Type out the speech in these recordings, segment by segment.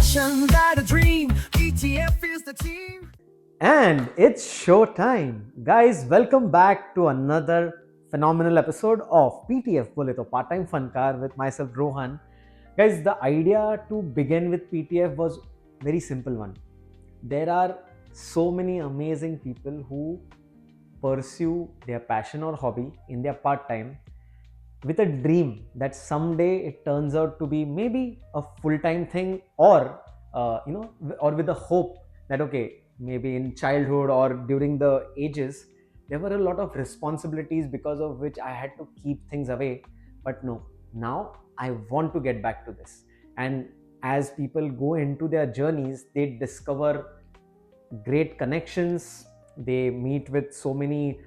passion, that a dream. PTF is the team. And it's show time. Guys, welcome back to another phenomenal episode of PTF Part-Time Funkar with myself Rohan. Guys, the idea to begin with PTF was very simple one. There are so many amazing people who pursue their passion or hobby in their part-time with a dream that someday it turns out to be maybe a full-time thing, or or with the hope that okay, maybe in childhood or during the ages there were a lot of responsibilities because of which I had to keep things away. But no, now I want to get back to this. And as people go into their journeys, they discover great connections. They meet with so many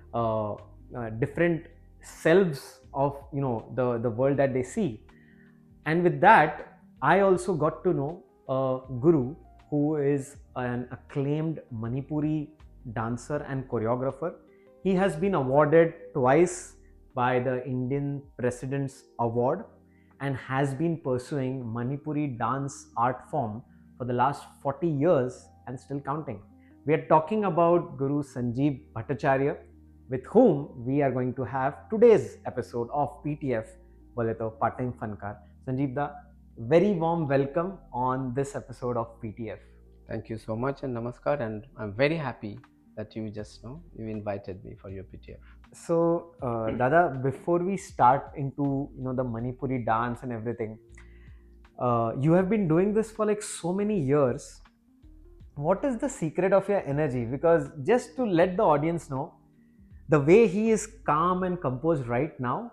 different selves of the world that they see. And with that, I also got to know a guru who is an acclaimed Manipuri dancer and choreographer. He has been awarded twice by the Indian President's Award and has been pursuing Manipuri dance art form for the last 40 years and still counting. We are talking about Guru Sanjib Bhattacharya, with whom we are going to have today's episode of PTF Part-Time Funkar. Sanjib da, very warm welcome on this episode of PTF. Thank you so much and namaskar, and I'm very happy that you you invited me for your PTF. So, Dada, before we start into the Manipuri dance and everything, you have been doing this for like so many years. What is the secret of your energy? Because just to let the audience know, the way he is calm and composed right now,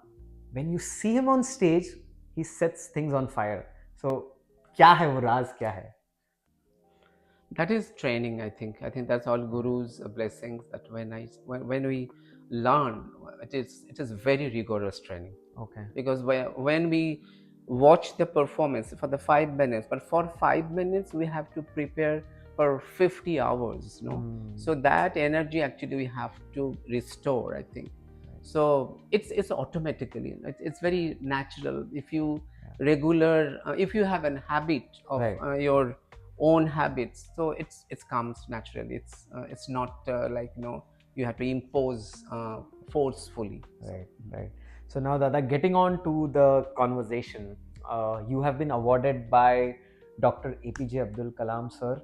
when you see him on stage, he sets things on fire. So, kya hai wo raaz kya hai? That is training, I think. I think that's all Guru's blessings. That when we learn, it is very rigorous training. Okay. Because when we watch the performance for the 5 minutes, but for 5 minutes we have to prepare for 50 hours, So that energy actually we have to restore, I think. So it's automatically, it's very natural. If you if you have an habit of your own habits, so it comes naturally. It's not like you have to impose forcefully. Right. So now Dada, getting on to the conversation, you have been awarded by Dr. APJ Abdul Kalam sir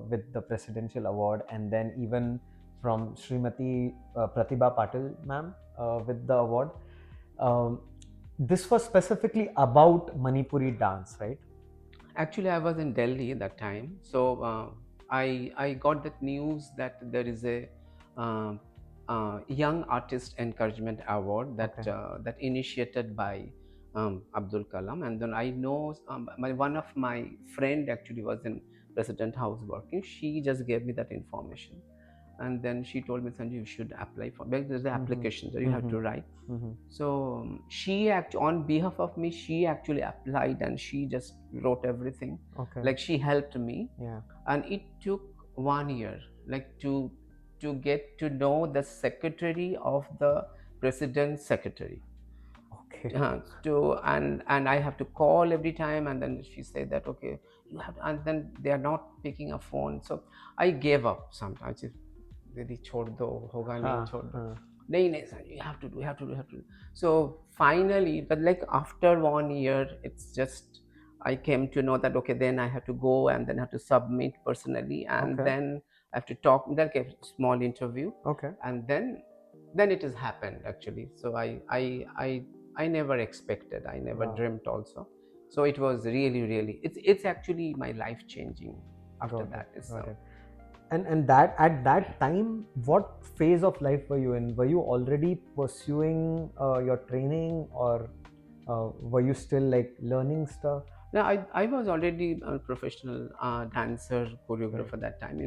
with the Presidential Award, and then even from Srimati Pratibha Patil ma'am with the award. This was specifically about Manipuri dance, right? Actually, I was in Delhi at that time, so I got that news that there is a Young Artist Encouragement Award that initiated by Abdul Kalam, and then I know one of my friend actually was in President House working. She just gave me that information, and then she told me, Sanjay, you should apply for. There's the application that you have to write. So she on behalf of me, she actually applied and she just wrote everything. Like she helped me, and it took 1 year, like to get to know the secretary of the president's secretary. And I have to call every time, and then she said that okay, you have to, and then they are not picking a phone. So I gave up sometimes. Didi chhod do, hoga nahi chhod do. Nahi, sir, you have to do. So finally, but like after 1 year, it's just I came to know that okay, then I have to go and then have to submit personally, and then I have to talk, like a small interview. And then it has happened actually. So I never expected, I never dreamt also. So it was really, it's actually my life changing after that. And that at that time, what phase of life were you in? Were you already pursuing your training, or were you still like learning stuff? No, I was already a professional dancer, choreographer that time.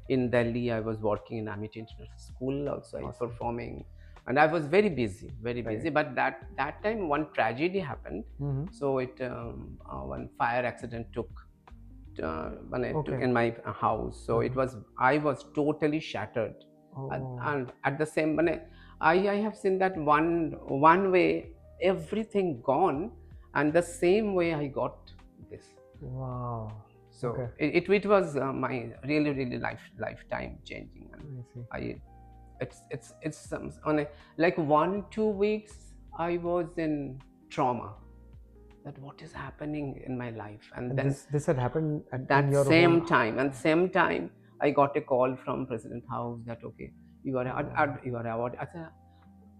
In Delhi, I was working in Amity International School also. I was performing, and I was very busy. But that time, one tragedy happened. So one fire accident took in my house. So I was totally shattered. And at the same, I have seen that one way everything gone, and the same way I got this. Wow. So it was my really lifetime changing. And I see. it's some on a, like 1-2 weeks I was in trauma, that what is happening in my life. And then this had happened at in that your same home. time, and same time I got a call from President House that okay, you are you are awarded. I said,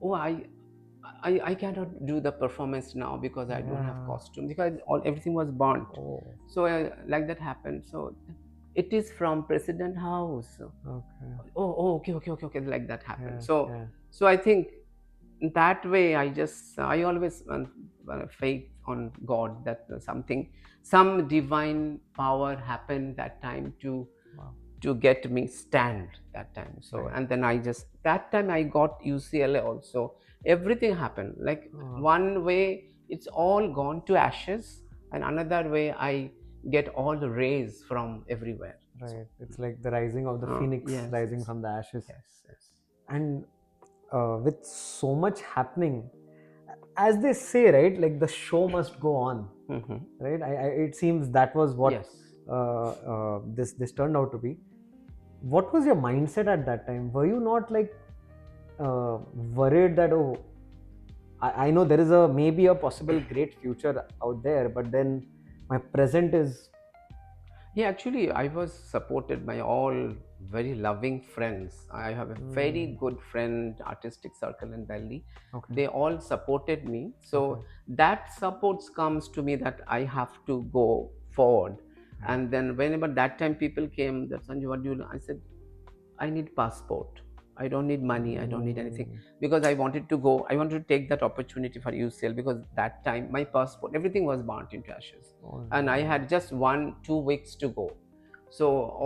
oh, I cannot do the performance now because I don't have costume, because everything was burnt. So like that happened. So it is from President House. Oh, okay, like that happened. So I think that way I always faith on God that some divine power happened that time to get me stand that time. So and then that time I got UCLA also. Everything happened like one way it's all gone to ashes, and another way I get all the rays from everywhere. Right, it's like the rising of the phoenix, rising from the ashes. Yes. And with so much happening, as they say, right, like the show must go on. Right, it seems that was what this turned out to be. What was your mindset at that time? Were you not like worried that, oh, I know there is maybe a possible great future out there, but then my present is... Yeah, actually, I was supported by all very loving friends. I have a very good friend, artistic circle in Delhi. They all supported me. So that support comes to me that I have to go forward. And then whenever that time people came, that Sanjib, what do you do? I said, I need passport. I don't need money. I don't need anything, because I wanted to take that opportunity for UCL, because that time my passport, everything was burnt into ashes. And I had just 1-2 weeks to go. So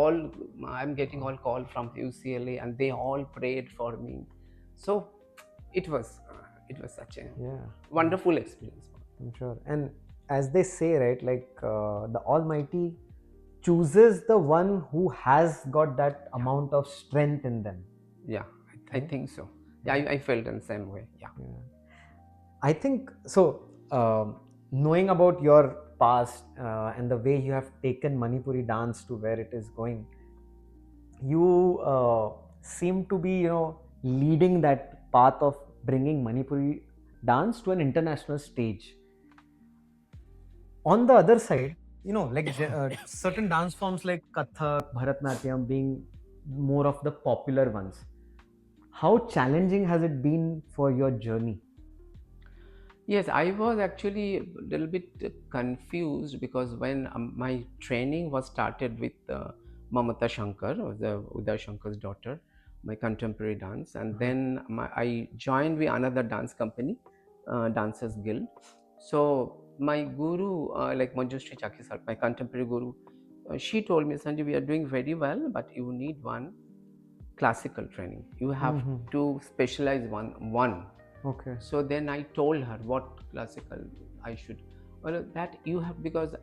I'm getting all call from UCLA, and they all prayed for me. So it was such a wonderful experience. I'm sure. And as they say, right, like the Almighty chooses the one who has got that amount of strength in them. Yeah, I think so. Yeah, I felt in the same way. Yeah. I think so. Knowing about your past and the way you have taken Manipuri dance to where it is going, you seem to be, leading that path of bringing Manipuri dance to an international stage. On the other side, like certain dance forms like Kathak, Bharatnatyam being more of the popular ones. How challenging has it been for your journey? Yes, I was actually a little bit confused, because when my training was started with Mamata Shankar, the Uday Shankar's daughter, my contemporary dance, and then I joined with another dance company, Dancers Guild. So my guru, like Manjushree Chaki sir, my contemporary guru, she told me, Sanjay, we are doing very well, but you need one classical training. You have to specialize one. Okay. So then I told her what classical I should. Well, that you have, because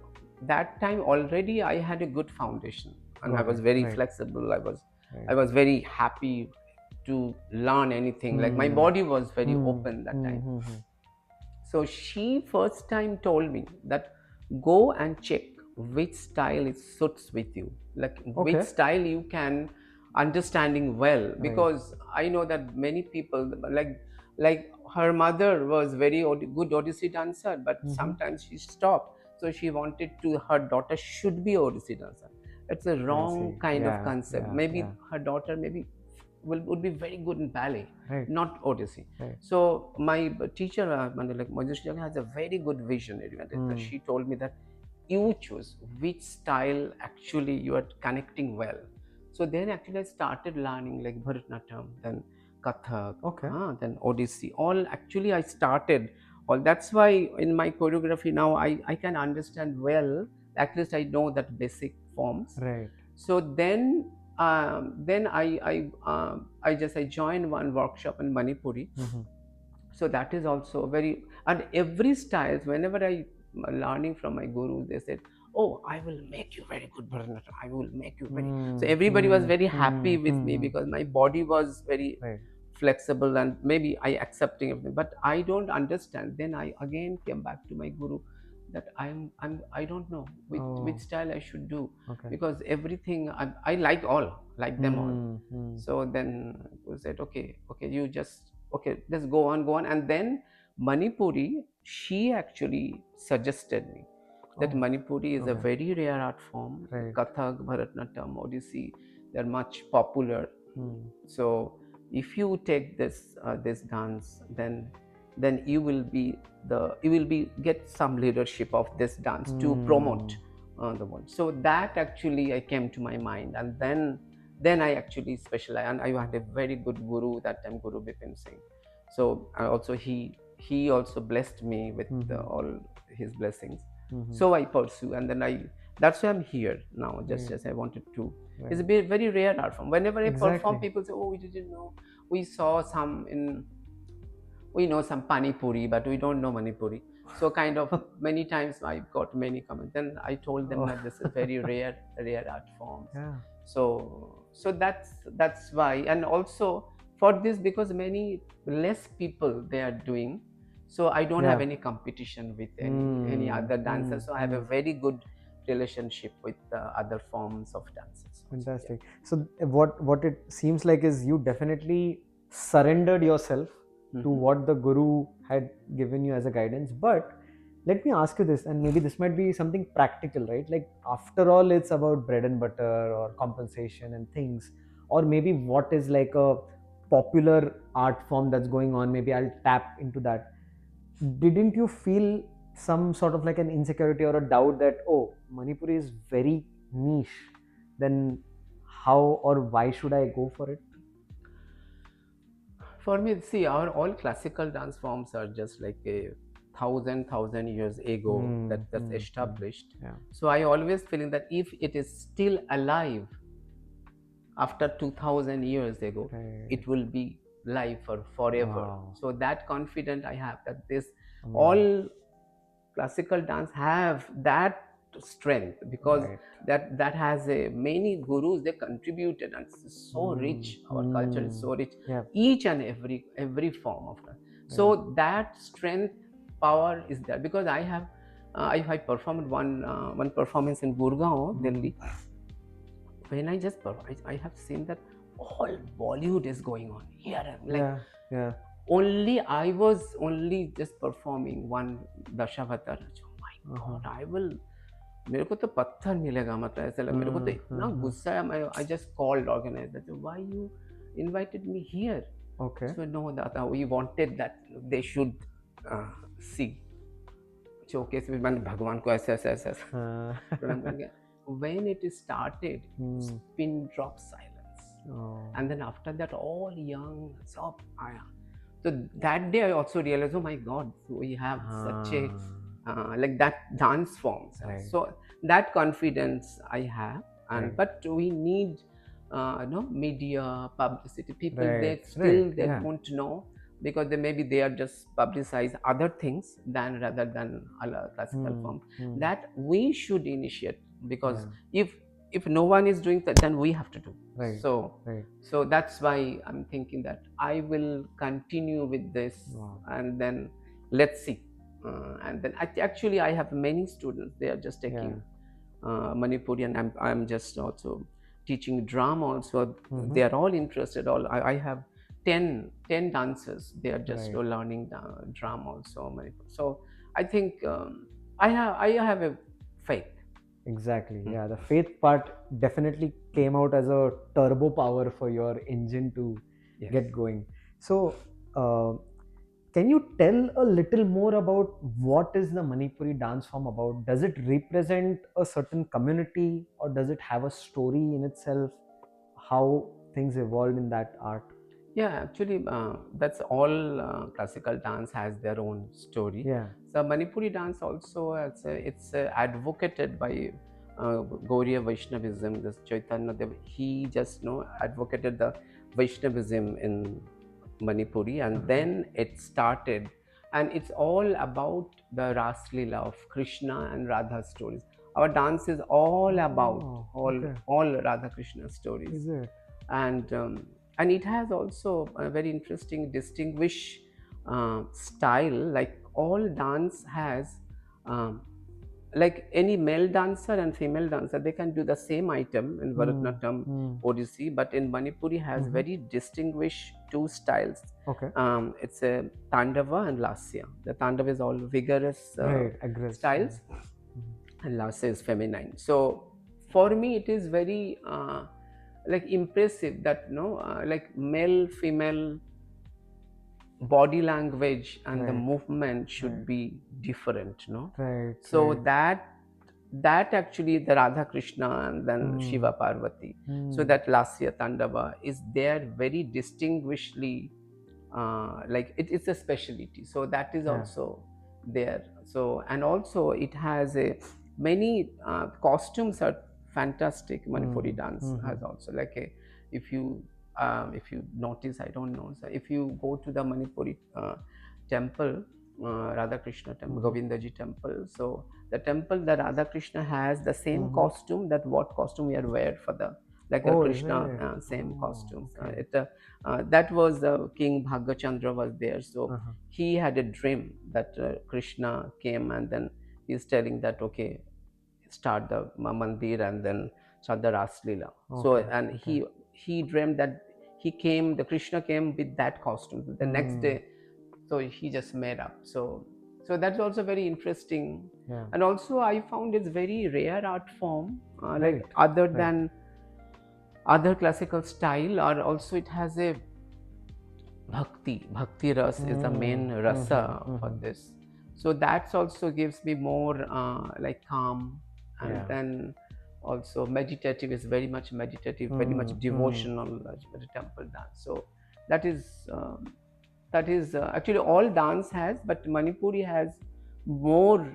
that time already I had a good foundation, and I was very flexible. I was very happy to learn anything. Like my body was very open that time. So she first time told me that go and check which style it suits with you, like which style you can understanding well, because I know that many people like her mother was very good Odissi dancer, but sometimes she stopped. So she wanted to her daughter should be Odissi dancer. It's a wrong kind of concept. Maybe her daughter would be very good in ballet, not Odissi. So my teacher, like Manjushri, has a very good vision. She told me that you choose which style actually you are connecting well. So then actually I started learning like Bharatanatyam, then Kathak, then Odissi. All actually I started all. That's why in my choreography now I can understand well. At least I know that basic forms. Right. So then I joined one workshop in Manipuri. So that is also very, and every style whenever I learning from my guru, they said, oh, I will make you very good Bharatanatyam. I will make you very. So everybody was very happy with me, because my body was very flexible, and maybe I accepting everything. But I don't understand. Then I again came back to my guru, that I don't know which style I should do, Okay. because everything I like them all. Mm. So then we said, okay, you just, okay, let's go on. And then Manipuri, she actually suggested me that Oh, Manipuri is a okay. very rare art form. Right. Kathak, Bharatanatyam, Odissi, they're much popular. Mm. So if you take this dance, then you will be get some leadership of this dance to promote the world. So that actually I came to my mind, and then I actually specialized, and I had a very good guru that time, Guru Bipin Singh. So he also blessed me with all his blessings. So I pursue, and then that's why I'm here now, just as I wanted to. It's a very rare art form. Whenever I perform, people say, oh, we didn't know, we saw we know some Pani Puri, but we don't know Manipuri. So kind of many times I got many comments. Then I told them that this is very rare art form. Yeah. So that's why. And also for this, because many less people they are doing, so I don't have any competition with any other dancers. So I have a very good relationship with other forms of dances. Fantastic. So what it seems like is you definitely surrendered yourself to what the guru had given you as a guidance. But let me ask you this, and maybe this might be something practical, right? Like, after all, it's about bread and butter or compensation and things, or maybe what is like a popular art form that's going on, maybe I'll tap into that. Didn't you feel some sort of like an insecurity or a doubt that, oh, Manipuri is very niche, then how or why should I go for it? For me, see, our all classical dance forms are just like a thousand years ago that's established. Yeah. So I always feeling that if it is still alive after 2000 years ago, it will be live for forever. Wow. So that confident I have that this all classical dance have that strength, because that has a many gurus they contributed, and it's so rich. Our culture is so rich. Each and every form of that. So that strength power is there, because I have I performed one performance in Gurgaon, Delhi. When I just I have seen that all Bollywood is going on here. Like only I was only just performing one Dashavatara. Oh my God, I will. मेरे को तो पत्थर मिलेगा, मतलब ऐसा लगा, मेरे को तो इतना गुस्सा है. I just called organizer, why you invited me here? Okay. So no, that we wanted that they should see. Showcase में मैंने भगवान को ऐसे प्रणाम करके. When it started, pin drop silence, and then after that all young so that day I also realized, oh my God, we have such a like that dance forms. So that confidence I have, and but we need media publicity. People they don't know, because they are just publicize other things rather than classical form. That we should initiate, because if no one is doing that, then we have to do. So that's why I'm thinking that I will continue with this, and then let's see. And then actually I have many students, they are just taking Manipuri, and I'm just also teaching drama also. They are all interested. I have 10 dancers, they are just learning drama also, Manipuri. So I think I have a faith. Exactly. Yeah, the faith part definitely came out as a turbo power for your engine to get going. So can you tell a little more about what is the Manipuri dance form about? Does it represent a certain community, or does it have a story in itself? How things evolved in that art? Yeah, actually, that's all classical dance has their own story. Yeah. So Manipuri dance also it's advocated by Gauriya Vaishnavism. This Chaitanya Dev, he just advocated the Vaishnavism in Manipuri, and then it started, and it's all about the Ras Leela of Krishna and Radha stories. Our dance is all about all Radha Krishna stories. Is it? And it has also a very interesting distinguished style. Like all dance has like any male dancer and female dancer, they can do the same item in Bharatanatyam, Odissi, but in Manipuri has very distinguished two styles. Okay. It's a Tandava and Lasya. The Tandava is all vigorous Aggressive. styles, and Lasya is feminine. So for me, it is very like impressive that like male, female body language and the movement should be different, Right. so that actually the Radha Krishna and then Shiva Parvati, so that Lasya Tandava is there very distinguishedly, like it's a specialty, so that is also there. So, and also it has a many costumes are fantastic. Manipuri dance has also like a, if you notice, I don't know, so if you go to the Manipuri temple, Radha Krishna temple, Govindaji temple, so the temple, the Radha Krishna has the same costume, that what costume we are wear for the, like a Krishna, same costume. That was King Bhagyachandra was there, so he had a dream that Krishna came, and then he's telling that, okay, start the mandir and then start the Ras Leela. So, and he dreamed that the Krishna came with that costume the next day, so he just made up. So that's also very interesting. And also I found it's very rare art form, like other than other classical style, or also it has a bhakti ras is the main rasa for this. So that's also gives me more like calm, and then also meditative, is very much meditative, very much devotional, the temple dance. So that is actually all dance has, but Manipuri has more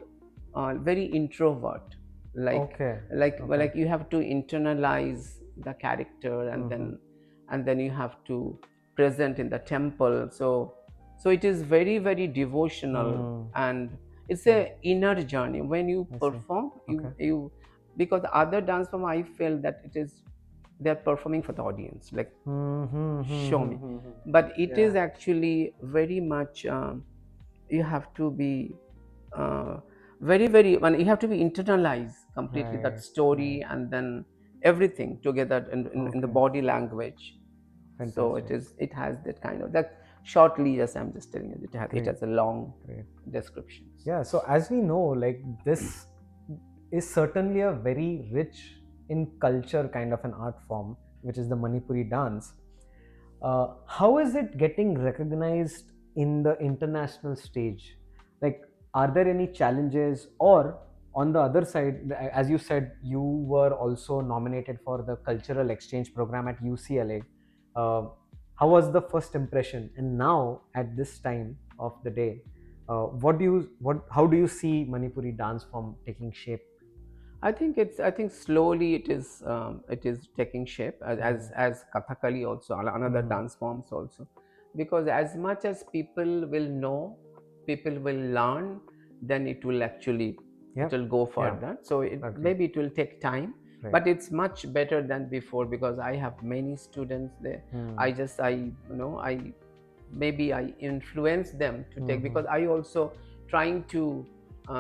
very introvert, like like you have to internalize the character, and then you have to present in the temple. So it is very, very devotional, and it's a inner journey when you perform. You because the other dance form, I feel that it is, they're performing for the audience, like show me, but it is actually very much you have to be very, very, you have to be internalize completely that story, and then everything together in the body language. So it has that kind of that shortly, yes, I'm just telling you, it has a long description. So as we know, like, this is certainly a very rich in culture kind of an art form, which is the Manipuri dance. How is it getting recognized in the international stage? Like, are there any challenges? Or on the other side, as you said, you were also nominated for the cultural exchange program at UCLA. How was the first impression? And now at this time of the day, how do you see Manipuri dance form taking shape? I think slowly it is taking shape, as Kathakali also, another dance forms also, because as much as people will know, people will learn, then it will actually it will go further. So maybe it will take time, but it's much better than before, because I have many students there. I maybe I influence them to take, because I also trying to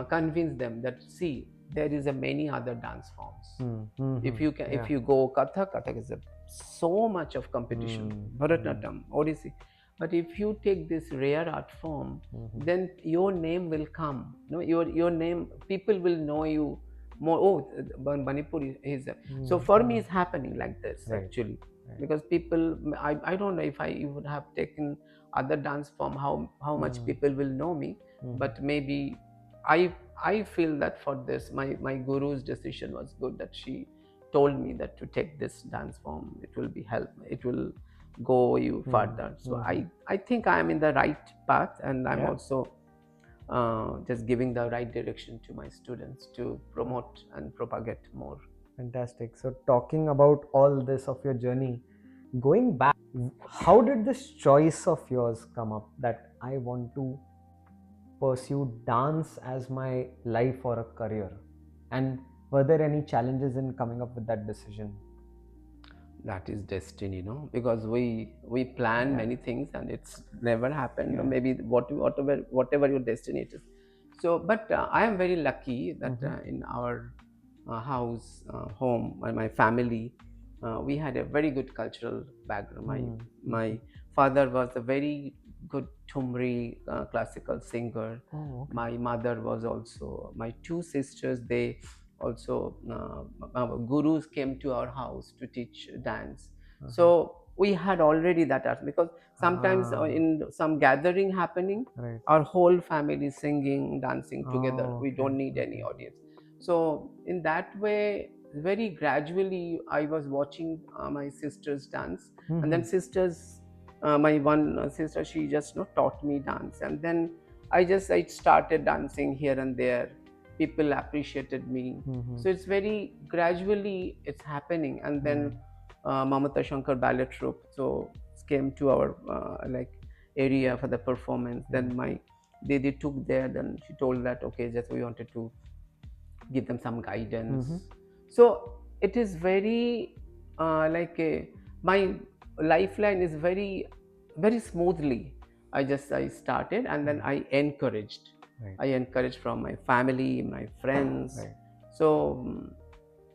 convince them that, see, there is a many other dance forms. If you can, if you go Kathak is so much of competition, Bharatanatyam, Odissi. But if you take this rare art form, then your name will come. Your name, people will know you more. Oh, Manipuri is. So for me, it's happening like this actually, because people, I don't know if I would have taken other dance form, how much people will know me, but maybe I feel that for this, my guru's decision was good, that she told me that to take this dance form, it will be help, it will go you further. So I think I am in the right path, and I'm also just giving the right direction to my students to promote and propagate more. Fantastic. So talking about all this of your journey, going back, how did this choice of yours come up, that I want to pursue dance as my life or a career? And were there any challenges in coming up with that decision? That is destiny, because we plan many things and it's never happened. Maybe whatever your destiny it is. So, but I am very lucky that in our house, home, my family, we had a very good cultural background. My father was a very good Tumri classical singer. Oh, okay. My mother was also. My two sisters, they also our gurus came to our house to teach dance. So we had already that art, because sometimes in some gathering happening, Right. our whole family is singing, dancing together. Oh, We okay, don't need any okay. audience. So in that way, very gradually, I was watching my sisters dance, and then sisters, my one sister, she just taught me dance, and then I started dancing here and there. People appreciated me, so it's very gradually it's happening, and then Mamata Shankar ballet troupe so came to our like area for the performance. Then they took there. Then she told that okay, just we wanted to give them some guidance. So it is very my lifeline is very smoothly. I started, and then I encouraged. Right. I encouraged from my family, my friends. Right. So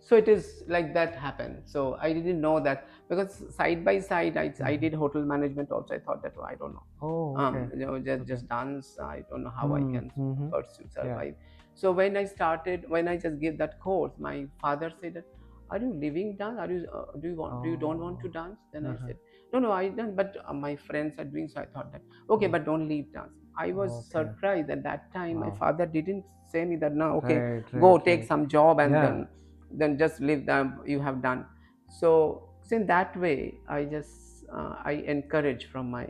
so it is like that happened. So I didn't know that, because side by side I did hotel management also. I thought that I don't know, Oh, okay. just dance. I don't know how I can pursue, Yeah. survive. So when I just gave that course, my father said that, are you leaving dance? Are you do you don't want to dance? Then I said, no, I don't, but my friends are doing. So I thought that okay, but don't leave dance. I was Okay. surprised at that time. My Wow. father didn't say me that now, okay, Right, go right, take right. some job, and Yeah. then just leave them. You have done. So in that way, I encourage from my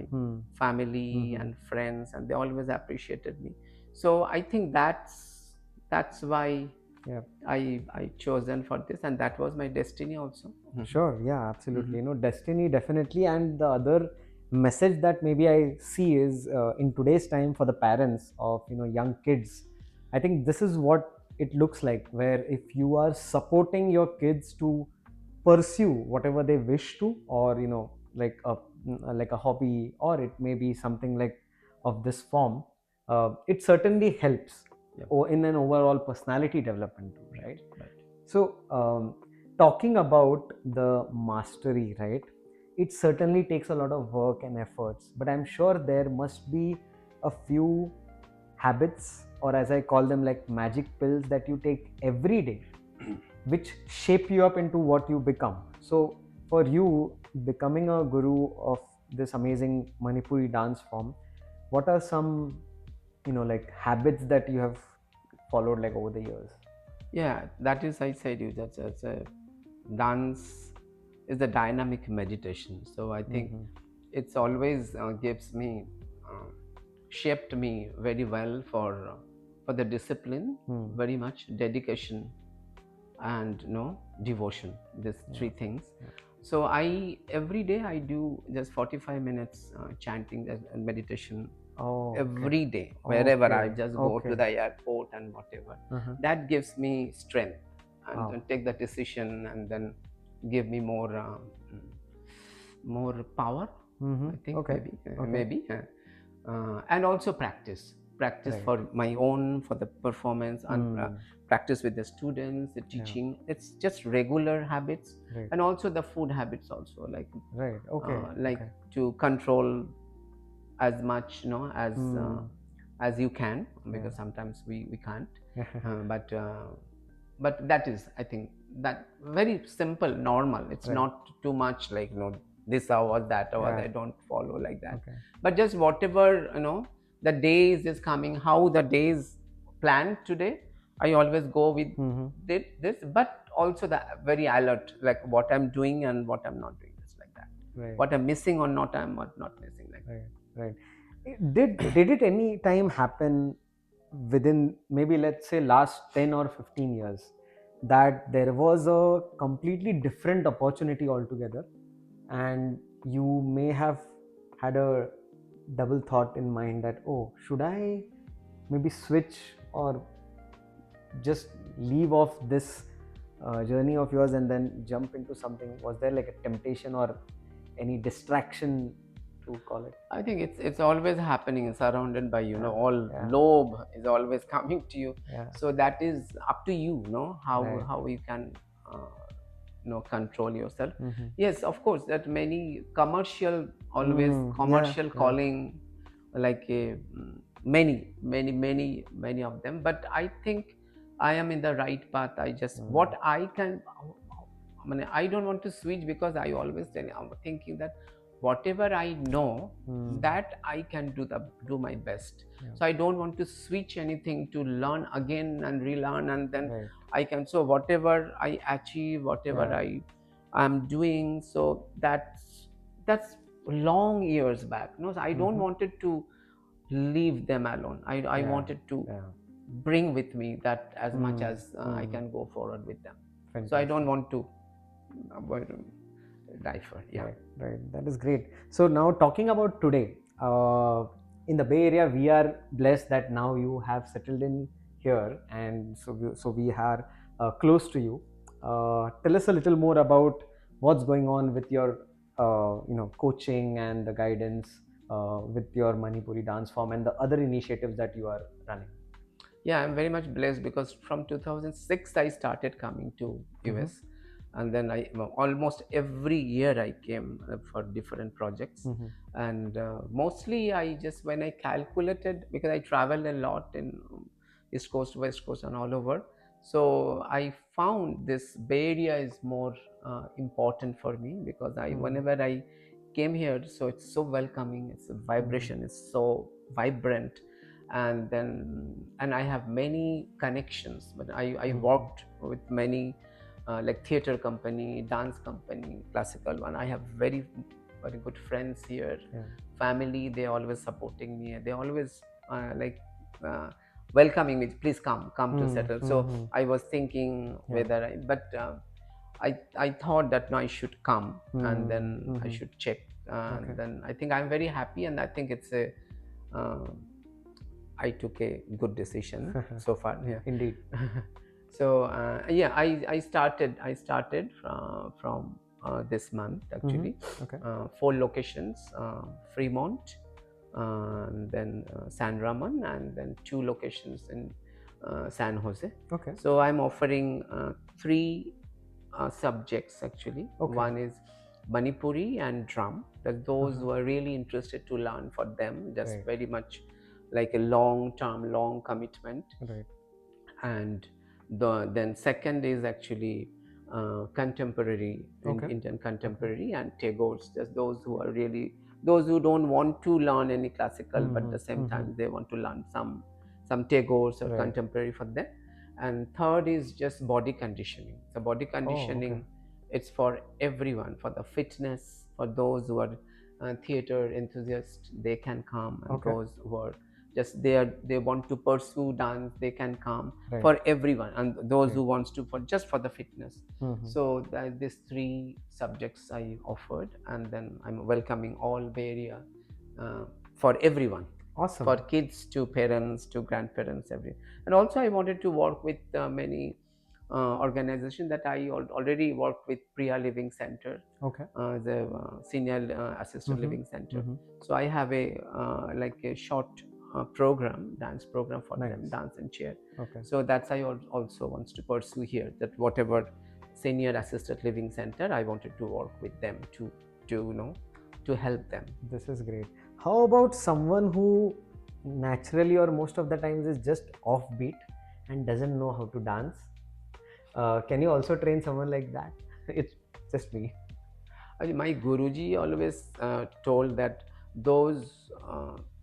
family and friends, and they always appreciated me. So I think that's why Yeah. I chosen for this, and that was my destiny also. Sure, yeah, absolutely. Destiny definitely. And the other message that maybe I see is in today's time for the parents of young kids, I think this is what it looks like. Where if you are supporting your kids to pursue whatever they wish to, or like a hobby, or it may be something like of this form, it certainly helps Yep. in an overall personality development too, right? Right. So, talking about the mastery, right? It certainly takes a lot of work and efforts, but I'm sure there must be a few habits, or as I call them, like magic pills that you take every day, which shape you up into what you become. So, for you, becoming a guru of this amazing Manipuri dance form, what are some, like habits that you have followed like over the years? Yeah, that is, I said you that's a dance is a dynamic meditation. So I think it's always gives me shaped me very well for the discipline, very much dedication, and devotion. These three things. So I every day I do just 45 minutes chanting and meditation. Oh, okay. Every day, wherever I Okay, just go to okay. the airport and whatever, that gives me strength, and Wow. then take the decision, and then give me more power. I think Okay, okay. maybe and also practice Right. for my own, for the performance, and practice with the students, the teaching. It's just regular habits, Right. and also the food habits also, like Right. Okay. like okay. to control as much as you can, because sometimes we can't. But that is, I think, that very simple, normal. It's Right. not too much like this hour, that hour. Yeah. I don't follow like that. Okay. But just whatever the days is coming, how the days planned today, I always go with this, but also the very alert, like what I'm doing and what I'm not doing, just like that. Right. What I'm missing or not, I'm not missing, like that. Right. Did it any time happen within maybe, let's say, last 10 or 15 years, that there was a completely different opportunity altogether, and you may have had a double thought in mind that, oh, should I maybe switch or just leave off this journey of yours and then jump into something? Was there like a temptation or any distraction to call it? I think it's always happening, surrounded by all yeah. lobe is always coming to you. Yeah. So that is up to you, how Right. how you can control yourself. Mhm. Yes, of course, that many commercial, always Yeah, commercial yeah. calling, like many of them. But I think I am in the right path. I just what I can. I don't want to switch, because I always I'm thinking that whatever I know, that I can do my best. Yeah. So I don't want to switch anything to learn again and relearn, and then Right. I can. So whatever I achieve, whatever Yeah. I'm doing, so that's long years back. No, so I don't wanted to leave them alone. I Yeah. wanted to Yeah. bring with me that as much as I can go forward with them. So I don't want to differ. Yeah. Right, right. That is great. So now talking about today, in the Bay Area, we are blessed that now you have settled in here, and so we are close to you. Tell us a little more about what's going on with your coaching and the guidance with your Manipuri dance form and the other initiatives that you are running. Yeah, I'm very much blessed, because from 2006 I started coming to US, and then almost every year I came for different projects. And mostly I just, when I calculated, because I traveled a lot in East Coast, West Coast, and all over, so I found this Bay Area is more important for me, because whenever I came here, so it's so welcoming, it's a vibration, it's so vibrant. And I have many connections, but I worked with many like theater company, dance company, classical one. I have very very good friends here. Family, they always supporting me, they always welcoming me, please come to settle. So I was thinking whether I thought that no, I should come, and then I should check, and then I think I'm very happy, and I think it's a I took a good decision so far. Yeah, indeed. So I started from this month, actually. Okay. 4 locations: Fremont, and then San Ramon, and then 2 locations in San Jose. Okay. So I'm offering 3 subjects, actually. Okay. One is Manipuri and drum. That those who are really interested to learn, for them, just very much like a long commitment. Right. And then second is actually contemporary, Indian contemporary, and Tagore's. Just those who are really, those who don't want to learn any classical, but at the same time they want to learn some Tagore's or contemporary for them. And third is just body conditioning. So body conditioning, it's for everyone, for the fitness, for those who are theater enthusiasts, they can come, and those who are just they want to pursue dance, they can come. For everyone, and those who wants to for the fitness. So these 3 subjects I offered, and then I'm welcoming all Bay Area for everyone. Awesome. For kids to parents to grandparents, and also I wanted to work with many organizations that I already worked with. Priya Living Center, the senior assisted living center. So I have a like a short program, dance program for them, dance and chair. So that's I also wants to pursue here, that whatever senior assisted living center, I wanted to work with them to to help them. This is great. How about someone who naturally or most of the times is just offbeat and doesn't know how to dance? Can you also train someone like that? It's just me. My Guruji always told that those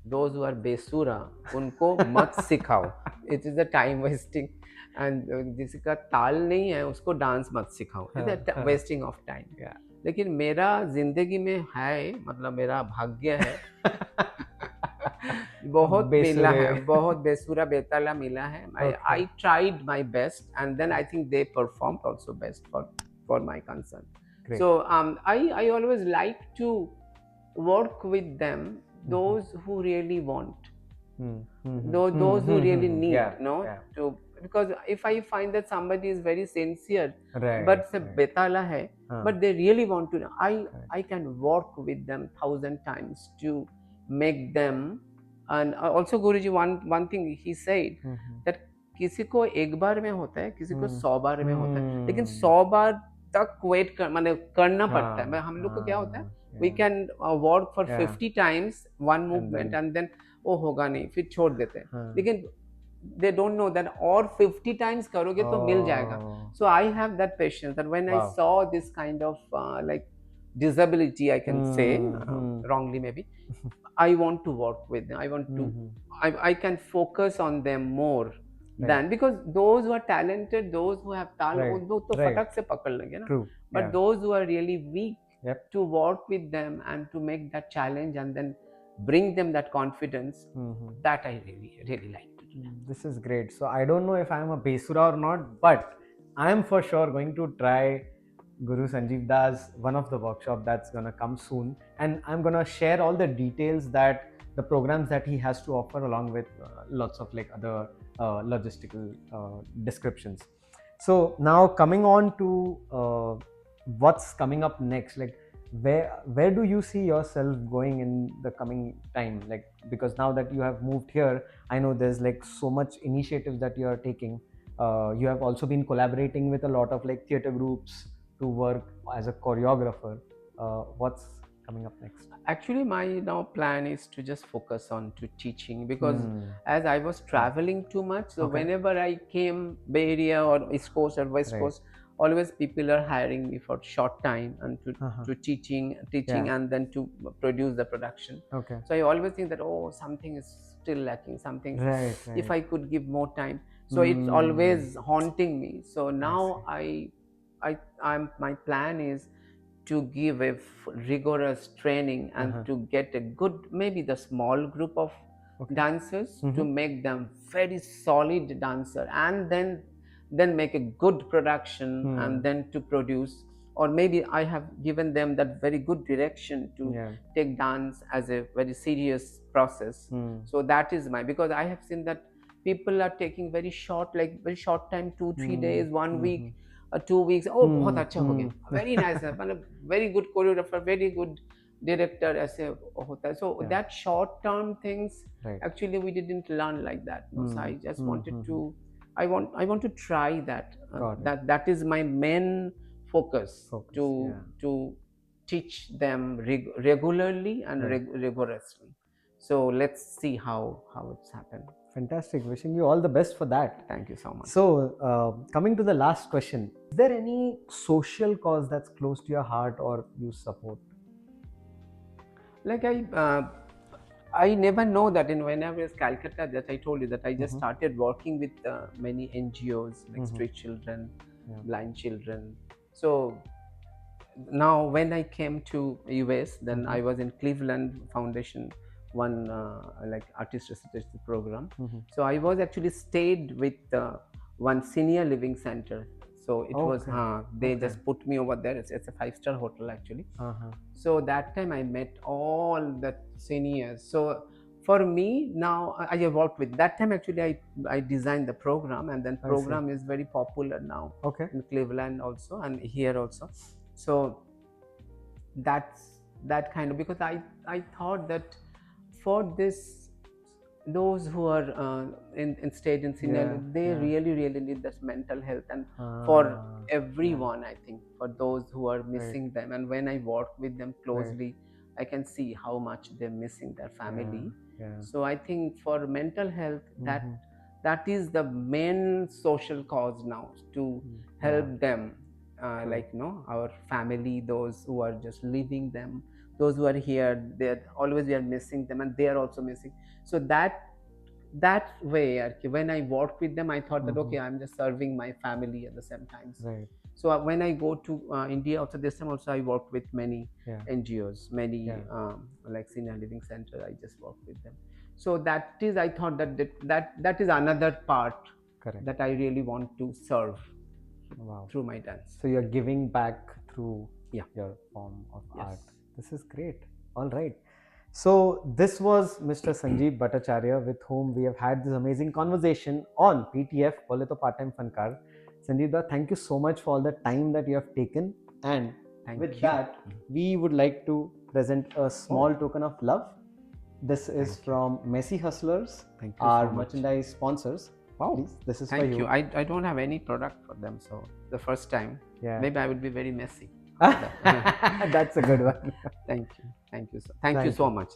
who are besura, unko mat सिखाओ. It is a time wasting, and जिसका ताल नहीं है उसको dance मत सिखाओ. It's a wasting of time. लेकिन मेरा जिंदगी में है, मतलब मेरा भाग्य है. बहुत मिला है, बहुत बेसुरा बेताला मिला है. I tried my best, and then I think they performed also best for my concern. Great. So I always like to work with them, those who really want, those who really need, to because if I find that somebody is very sincere, Right. but se betala hai, but they really want to know, Correct. I can work with them 1,000 times to make them. And also Guruji, one thing he said that किसी को एक बार में होता है, किसी को 100 बार में होता है, लेकिन 100 बार तक वेट कर माने करना पड़ता है. हम लोग को क्या होता है, we can work for 50 times one movement and then वो होगा नहीं, फिर छोड़ देते हैं. लेकिन they don't know that और 50 times करोगे तो मिल जाएगा. So I have that patience that when I saw this kind of like disability, I can say wrongly maybe, I want to work with them. I want to I can focus on them more than, because those who are talented, those who have talent, वो तो फटक से पकड़ लेंगे ना. But those who are really weak, to work with them and to make that challenge and then bring them that confidence, that I really like to do. This is great. So I don't know if I am a Besura or not, but I am for sure going to try Guru Sanjeev Das, one of the workshop that's gonna come soon, and I'm gonna share all the details that the programs that he has to offer, along with lots of like other logistical descriptions. So now coming on to what's coming up next, like where do you see yourself going in the coming time? Like, because now that you have moved here, I know there's like so much initiatives that you are taking. You have also been collaborating with a lot of like theater groups to work as a choreographer. What's coming up next? Actually, my now plan is to just focus on to teaching, because as I was traveling too much, so whenever I came Bay Area or East Coast or West Coast, always people are hiring me for short time and to teaching and then to produce the production. So I always think that something is still lacking, something. If I could give more time, so it's always haunting me. So now my plan is to give a rigorous training and to get a good, maybe the small group of dancers, to make them very solid dancer, and then make a good production and then to produce. Or maybe I have given them that very good direction to take dance as a very serious process. So that is because I have seen that people are taking very short time, 2-3 days, 1 week, 2 weeks. बहुत अच्छा हो गया, very nice, मतलब very good choreographer, very good director, ऐसे होता है. So that short term things, actually we didn't learn like that. So I just wanted to, I want to try that. That is my main focus, to teach them regularly and rigorously. So let's see how it's happened. Fantastic. Wishing you all the best for that. Thank you so much. So coming to the last question, is there any social cause that's close to your heart or you support? Like I never know that when I was Calcutta, that I told you that I just started working with many NGOs like street children, blind children. So now when I came to US, then I was in Cleveland Foundation, one like artist residency program. So I was actually stayed with one senior living center. So it was they just put me over there. It's a 5-star hotel actually. So that time I met all the seniors. So for me now, I have worked with that time actually. I designed the program, and then program is very popular now in Cleveland also and here also. So that's that kind of, because I thought that for this, those who are in state in senior, they really need this mental health, and for everyone, I think for those who are missing them, and when I work with them closely, I can see how much they're missing their family. So I think for mental health, that is the main social cause now, to help them, like our family, those who are just leaving them, those who are here, they're always we are missing them, and they are also missing. So that way, when I work with them, I thought that I'm just serving my family at the same time. So when I go to India also, this time also I work with many NGOs, many like senior living center. I just work with them. So that is, I thought that is another part that I really want to serve through my dance. So you're giving back through your form of art. This is great. All right. So this was Mr. Sanjib Bhattacharya, with whom we have had this amazing conversation on PTF, Bole to Part-Time Funkar. Sanjib, thank you so much for all the time that you have taken. And with that, we would like to present a small token of love. This is from Messy Hustlers, Thank you our so much. merchandise sponsors. Wow. Please, this is Thank for you. you. I don't have any product for them, so the first time. Yeah. Maybe I would be very messy. That's a good one. Thank you. Thank you so much.